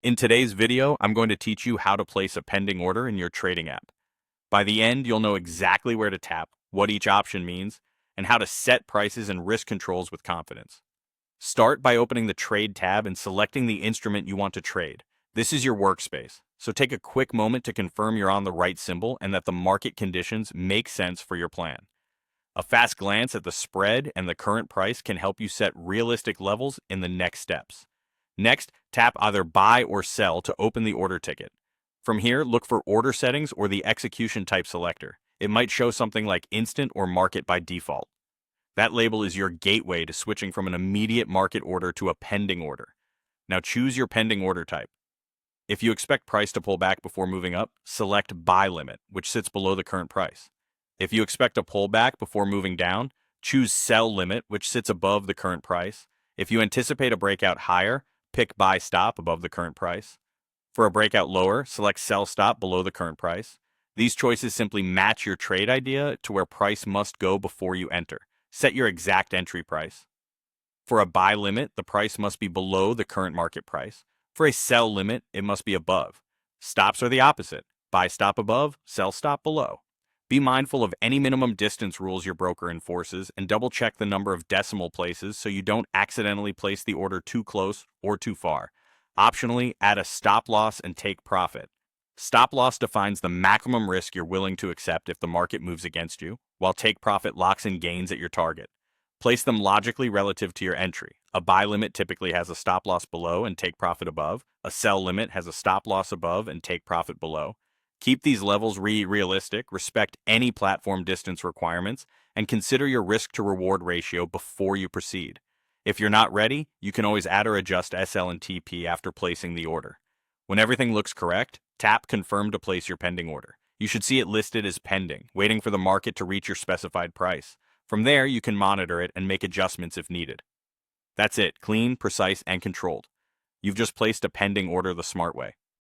In today's video, I'm going to teach you how to place a pending order in your trading app. By the end, you'll know exactly where to tap, what each option means, and how to set prices and risk controls with confidence. Start by opening the Trade tab and selecting the instrument you want to trade. This is your workspace, so take a quick moment to confirm you're on the right symbol and that the market conditions make sense for your plan. A fast glance at the spread and the current price can help you set realistic levels in the next steps. Next, tap either Buy or Sell to open the order ticket. From here, look for Order Settings or the Execution Type selector. It might show something like Instant or Market by default. That label is your gateway to switching from an immediate market order to a pending order. Now choose your pending order type. If you expect price to pull back before moving up, select Buy Limit, which sits below the current price. If you expect a pullback before moving down, choose Sell Limit, which sits above the current price. If you anticipate a breakout higher, pick Buy Stop above the current price. For a breakout lower, select Sell Stop below the current price. These choices simply match your trade idea to where price must go before you enter. Set your exact entry price. For a buy limit, the price must be below the current market price. For a sell limit, it must be above. Stops are the opposite. Buy stop above, sell stop below. Be mindful of any minimum distance rules your broker enforces and double check the number of decimal places so you don't accidentally place the order too close or too far. Optionally, add a stop loss and take profit. Stop loss defines the maximum risk you're willing to accept if the market moves against you, while take profit locks in gains at your target. Place them logically relative to your entry. A buy limit typically has a stop loss below and take profit above. A sell limit has a stop loss above and take profit below. Keep these levels realistic, respect any platform distance requirements, and consider your risk to reward ratio before you proceed. If you're not ready, you can always add or adjust SL and TP after placing the order. When everything looks correct, tap Confirm to place your pending order. You should see it listed as pending, waiting for the market to reach your specified price. From there, you can monitor it and make adjustments if needed. That's it, clean, precise, and controlled. You've just placed a pending order the smart way.